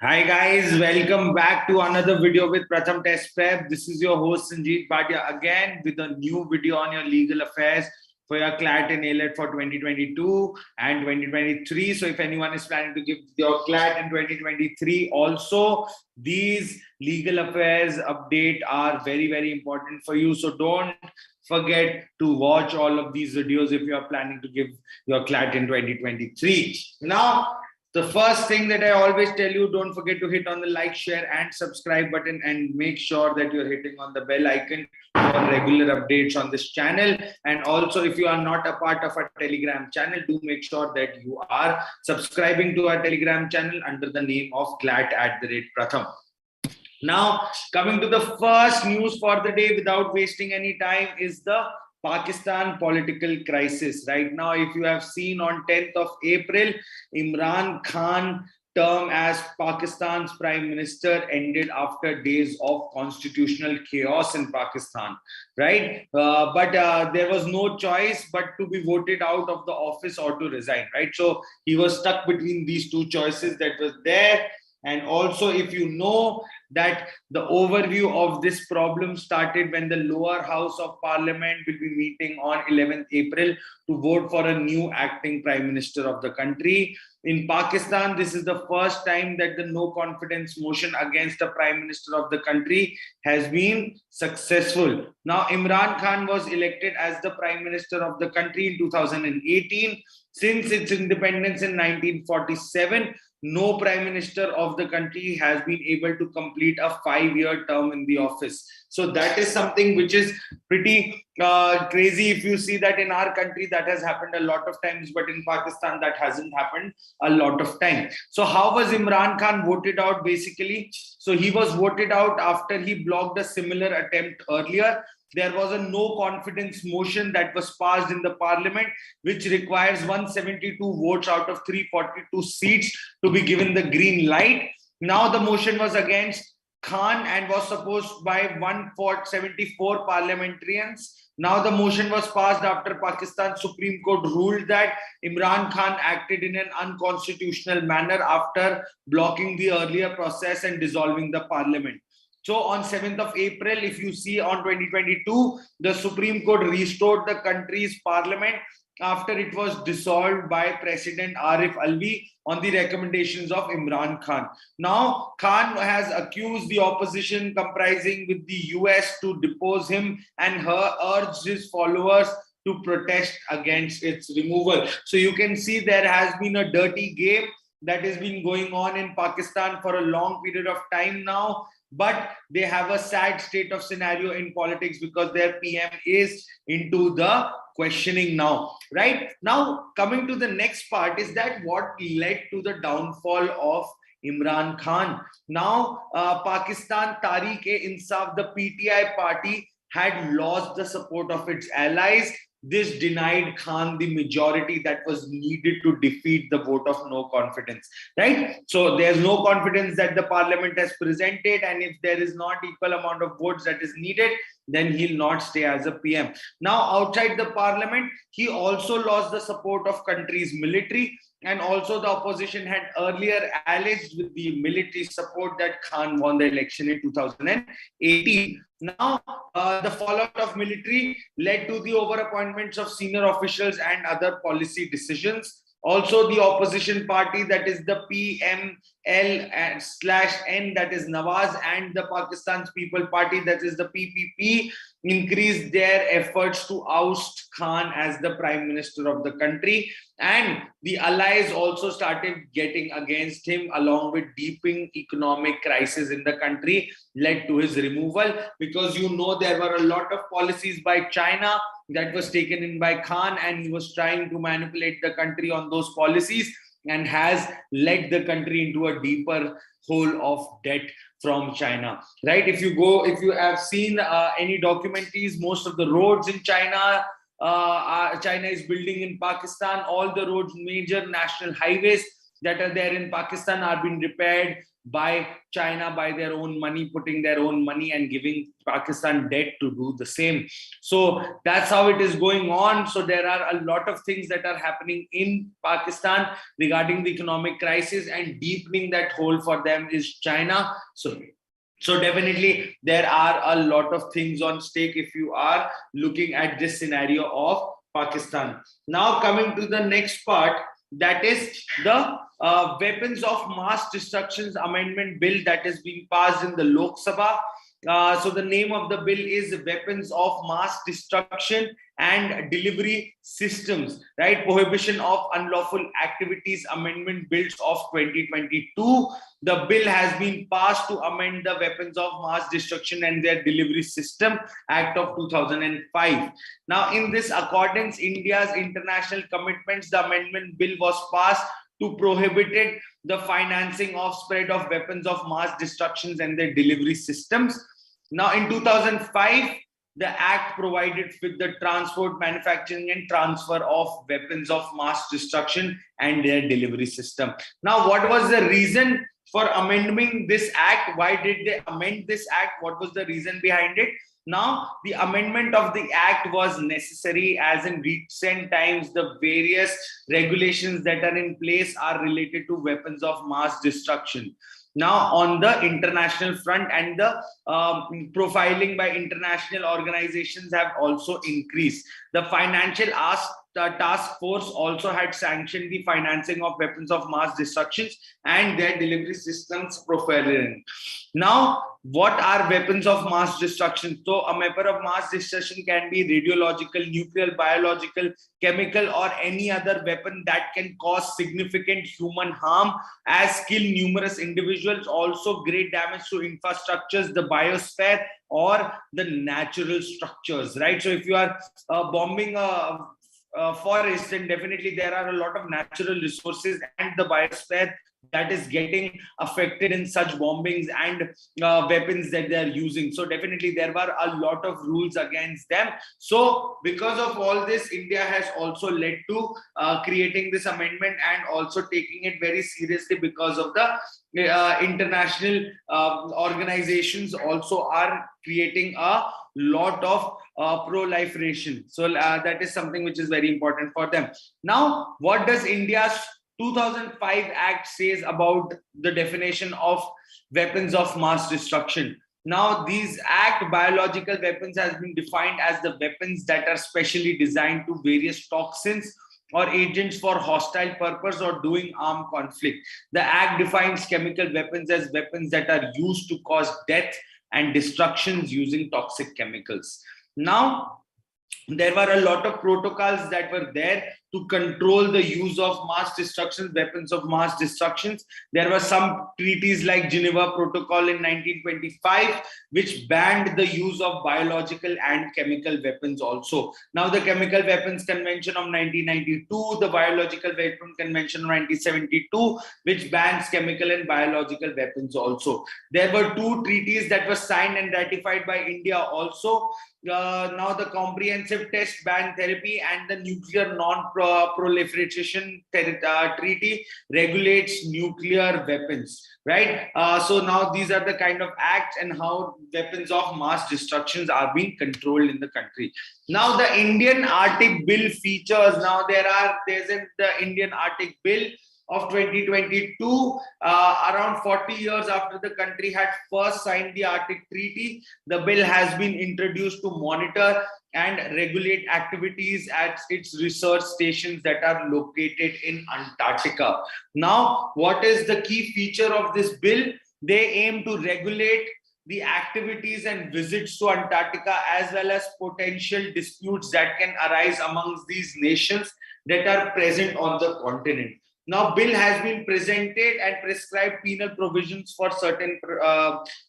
Hi guys, welcome back to another video with Pratham Test Prep. This is your host Sanjeev Bhatia again with a new video on your legal affairs for your CLAT and AILET for 2022 and 2023. So if anyone is planning to give your CLAT in 2023, also these legal affairs update are very important for you. So don't forget to watch all of these videos if you are planning to give your CLAT in 2023. Now, the first thing that I always tell you, don't forget to hit on the like, share and subscribe button and make sure that you're hitting on the bell icon for regular updates on this channel. And also, if you are not a part of our Telegram channel, do make sure that you are subscribing to our Telegram channel under the name of CLAT@Pratham. Now, coming to the first news for the day without wasting any time is the Pakistan political crisis. Right now, if you have seen on 10th of April, Imran Khan term as Pakistan's prime minister ended after days of constitutional chaos in Pakistan, right? But there was no choice but to be voted out of the office or to resign, right? So he was stuck between these two choices that was there. And also, if you know that the overview of this problem started when the lower house of parliament will be meeting on 11th April to vote for a new acting prime minister of the country. In Pakistan, this is the first time that the no confidence motion against the prime minister of the country has been successful. Now, Imran Khan was elected as the prime minister of the country in 2018. Since its independence in 1947, no prime minister of the country has been able to complete a 5-year term in the office. So that is something which is pretty crazy. If you see that in our country, that has happened a lot of times, but in Pakistan, that hasn't happened a lot of time. So how was Imran Khan voted out basically? So he was voted out after he blocked a similar attempt earlier. There was a no confidence motion that was passed in the parliament, which requires 172 votes out of 342 seats to be given the green light. Now the motion was against Khan and was supposed by 174 parliamentarians. Now the motion was passed after Pakistan Supreme Court ruled that Imran Khan acted in an unconstitutional manner after blocking the earlier process and dissolving the parliament. So on 7th of April, if you see on 2022, the Supreme Court restored the country's parliament after it was dissolved by President Arif Alvi on the recommendations of Imran Khan. Now, Khan has accused the opposition comprising with the US to depose him and urged his followers to protest against its removal. So you can see there has been a dirty game that has been going on in Pakistan for a long period of time now. But they have a sad state of scenario in politics because their PM is into the questioning now, right? Now, coming to the next part is that what led to the downfall of Imran Khan. Now, Pakistan Tehreek-e-Insaf, the PTI party, had lost the support of its allies. This denied Khan the majority that was needed to defeat the vote of no confidence, right? So there's no confidence that the parliament has presented, and if there is not equal amount of votes that is needed, then he'll not stay as a PM. Now, outside the parliament, he also lost the support of country's military, and also the opposition had earlier alleged with the military support that Khan won the election in 2018. Now, the fallout of military led to the over-appointments of senior officials and other policy decisions. Also, the opposition party, that is the PML/N, that is Nawaz, and the Pakistan's People Party, that is the PPP, increased their efforts to oust Khan as the prime minister of the country. And the allies also started getting against him, along with deepening economic crisis in the country led to his removal, because you know there were a lot of policies by China that was taken in by Khan, and he was trying to manipulate the country on those policies and has led the country into a deeper hole of debt from China, right? If you have seen any documentaries, most of the roads in China, China is building in Pakistan, all the roads, major national highways that are there in Pakistan are being repaired by China, by their own money, putting their own money and giving Pakistan debt to do the same. So that's how it is going on. So there are a lot of things that are happening in Pakistan regarding the economic crisis, and deepening that hole for them is China. So definitely there are a lot of things on stake if you are looking at this scenario of Pakistan. Now coming to the next part, that is the Weapons of Mass Destruction Amendment Bill that is being passed in the Lok Sabha. So the name of the bill is Weapons of Mass Destruction and Delivery Systems, right? Prohibition of Unlawful Activities Amendment Bills of 2022. The bill has been passed to amend the Weapons of Mass Destruction and their Delivery System Act of 2005. Now, in this accordance, India's international commitments, the amendment bill was passed to prohibit the financing of spread of weapons of mass destructions and their delivery systems. Now, in 2005, the act provided with the transport, manufacturing, and transfer of weapons of mass destruction and their delivery system. Now, what was the reason for amending this act? Why did they amend this act? What was the reason behind it? Now, the amendment of the act was necessary, as in recent times, the various regulations that are in place are related to weapons of mass destruction. Now, on the international front, and the profiling by international organizations have also increased. The financial task force also had sanctioned the financing of weapons of mass destruction and their delivery systems profiling. Now, what are weapons of mass destruction? So a weapon of mass destruction can be radiological, nuclear, biological, chemical, or any other weapon that can cause significant human harm, as kill numerous individuals, also great damage to infrastructures, the biosphere, or the natural structures, right? So if you are bombing a forest, then definitely there are a lot of natural resources and the biosphere that is getting affected in such bombings and weapons that they are using. So definitely there were a lot of rules against them. So because of all this, India has also led to creating this amendment and also taking it very seriously, because of the international organizations also are creating a lot of proliferation. So that is something which is very important for them. Now, what does India's 2005 Act says about the definition of weapons of mass destruction? Now, these act, biological weapons, has been defined as the weapons that are specially designed to various toxins or agents for hostile purpose or doing armed conflict. The act defines chemical weapons as weapons that are used to cause death and destructions using toxic chemicals. Now, there were a lot of protocols that were there to control the use of mass destruction, weapons of mass destructions. There were some treaties like Geneva Protocol in 1925, which banned the use of biological and chemical weapons also. Now, the Chemical Weapons Convention of 1992, the Biological Weapons Convention of 1972, which bans chemical and biological weapons also. There were two treaties that were signed and ratified by India also. Now, the Comprehensive Test Ban Therapy and the Nuclear Non-Proliferation Treaty regulates nuclear weapons, right? So now these are the kind of acts and how weapons of mass destructions are being controlled in the country. Now, the Indian Arctic Bill features. Now, there's the Indian Arctic Bill of 2022, around 40 years after the country had first signed the Arctic Treaty. The bill has been introduced to monitor and regulate activities at its research stations that are located in Antarctica. Now, what is the key feature of this bill? They aim to regulate the activities and visits to Antarctica, as well as potential disputes that can arise amongst these nations that are present on the continent. Now, bill has been presented and prescribed penal provisions for certain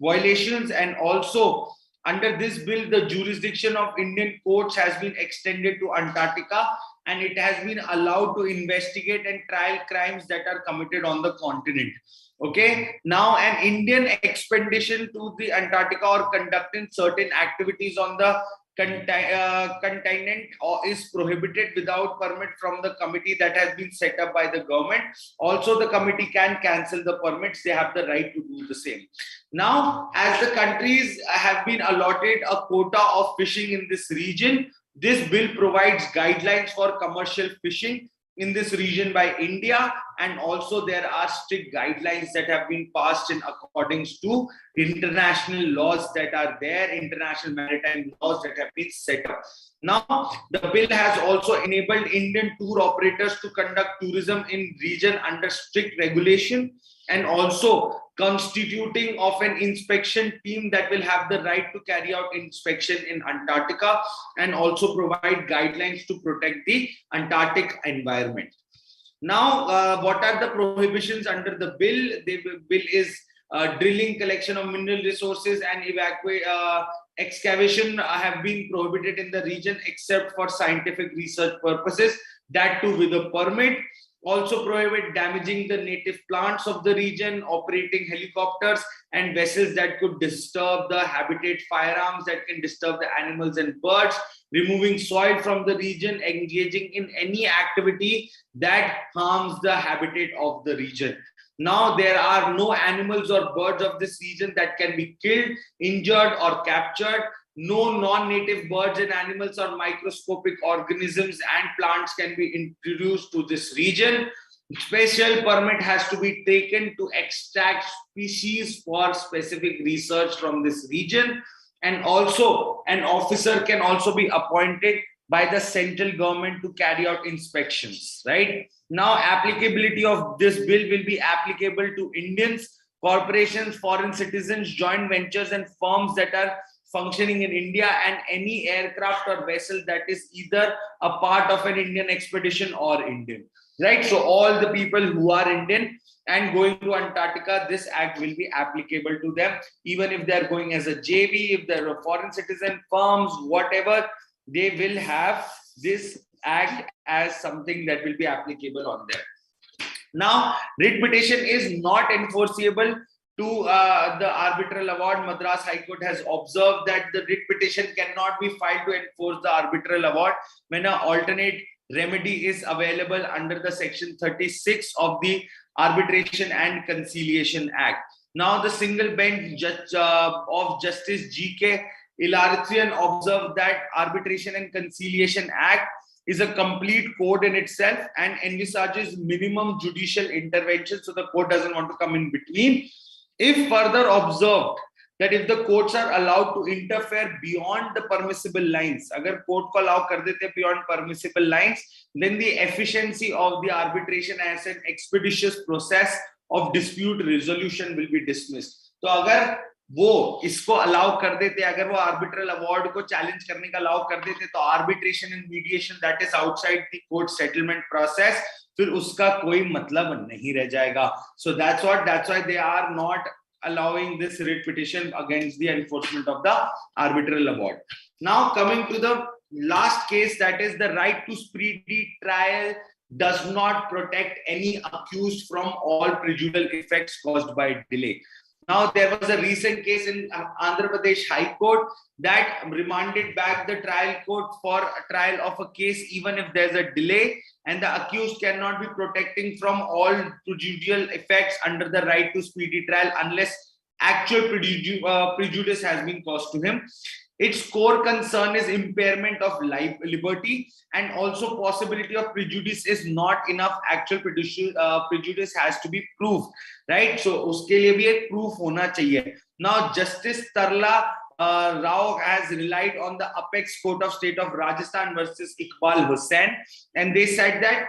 violations, and also under this bill, the jurisdiction of Indian courts has been extended to Antarctica, and it has been allowed to investigate and trial crimes that are committed on the continent. Okay, now an Indian expedition to the Antarctica or conducting certain activities on the containment or is prohibited without permit from the committee that has been set up by the government. Also, the committee can cancel the permits. They have the right to do the same. Now, as the countries have been allotted a quota of fishing in this region, this bill provides guidelines for commercial fishing in this region by India, and also there are strict guidelines that have been passed in accordance to international laws that are there, international maritime laws that have been set up. Now, the bill has also enabled Indian tour operators to conduct tourism in region under strict regulation, and also constituting of an inspection team that will have the right to carry out inspection in Antarctica, and also provide guidelines to protect the Antarctic environment. Now, what are the prohibitions under the bill? The bill is drilling, collection of mineral resources, and excavation have been prohibited in the region except for scientific research purposes, that too with a permit. Also prohibit damaging the native plants of the region, operating helicopters and vessels that could disturb the habitat, firearms that can disturb the animals and birds, removing soil from the region, engaging in any activity that harms the habitat of the region. Now, there are no animals or birds of this region that can be killed, injured, or captured. No non-native birds and animals or microscopic organisms and plants can be introduced to this region. Special permit has to be taken to extract species for specific research from this region. And also, an officer can also be appointed by the central government to carry out inspections, right? Now, applicability of this bill will be applicable to Indians, corporations, foreign citizens, joint ventures, and firms that are functioning in India, and any aircraft or vessel that is either a part of an Indian expedition or Indian, right? So all the people who are Indian and going to Antarctica, this act will be applicable to them, even if they're going as a JV, if they're a foreign citizen, firms, whatever, they will have this act as something that will be applicable on them. Now, writ petition is not enforceable to the arbitral award. Madras High Court has observed that the writ petition cannot be filed to enforce the arbitral award when an alternate remedy is available under the section 36 of the Arbitration and Conciliation Act. Now, the single bench of Justice G.K. Ilarithian observed that Arbitration and Conciliation Act is a complete code in itself and envisages minimum judicial intervention, so the court doesn't want to come in between. If further observed that if the courts are allowed to interfere beyond the permissible lines, agar court ko allow kar dete beyond permissible lines, then the efficiency of the arbitration as an expeditious process of dispute resolution will be dismissed. So agar वो इसको allow कर देते, अगर वो arbitral award को challenge करने का allow कर देते, तो arbitration and mediation that is outside the court settlement process, फिर उसका कोई मतलब नहीं रह जाएगा. So that's why they are not allowing this writ petition against the enforcement of the arbitral award. Now, coming to the last case, that is the right to speedy trial does not protect any accused from all prejudicial effects caused by delay. Now, there was a recent case in Andhra Pradesh High Court that remanded back the trial court for a trial of a case even if there's a delay, and the accused cannot be protecting from all prejudicial effects under the right to speedy trial unless actual prejudice has been caused to him. Its core concern is impairment of liberty, and also possibility of prejudice is not enough. Actual prejudice has to be proved, right? So uske liye bhi ek proof hona chahiye. Now, Justice Tarla Rao has relied on the Apex Court of State of Rajasthan versus Iqbal Hussain, and they said that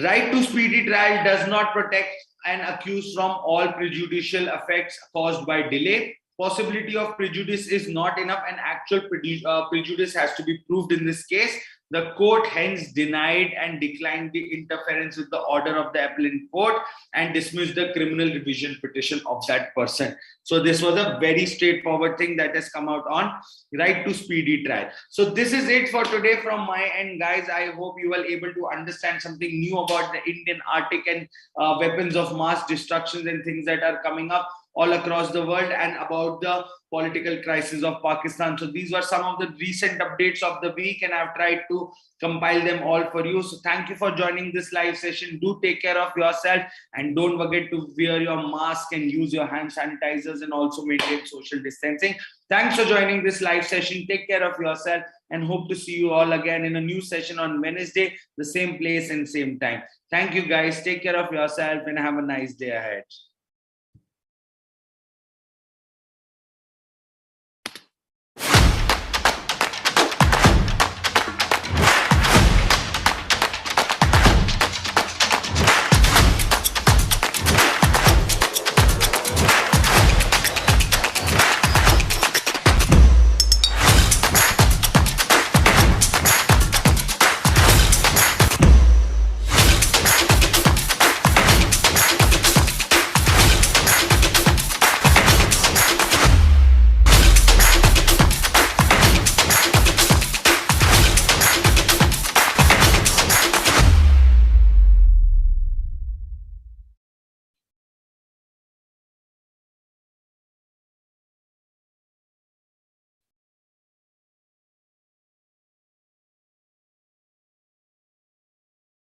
right to speedy trial does not protect an accused from all prejudicial effects caused by delay. Possibility of prejudice is not enough, and actual prejudice has to be proved in this case. The court hence denied and declined the interference with the order of the appellate court and dismissed the criminal revision petition of that person. So this was a very straightforward thing that has come out on right to speedy trial. So this is it for today from my end, guys. I hope you were able to understand something new about the Indian Arctic and weapons of mass destruction and things that are coming up. all across the world and about the political crisis of Pakistan. So these were some of the recent updates of the week, and I've tried to compile them all for you. So thank you for joining this live session. Do take care of yourself and don't forget to wear your mask and use your hand sanitizers and also maintain social distancing. Thanks for joining this live session. Take care of yourself and hope to see you all again in a new session on Wednesday, the same place and same time. Thank you guys. Take care of yourself and have a nice day ahead.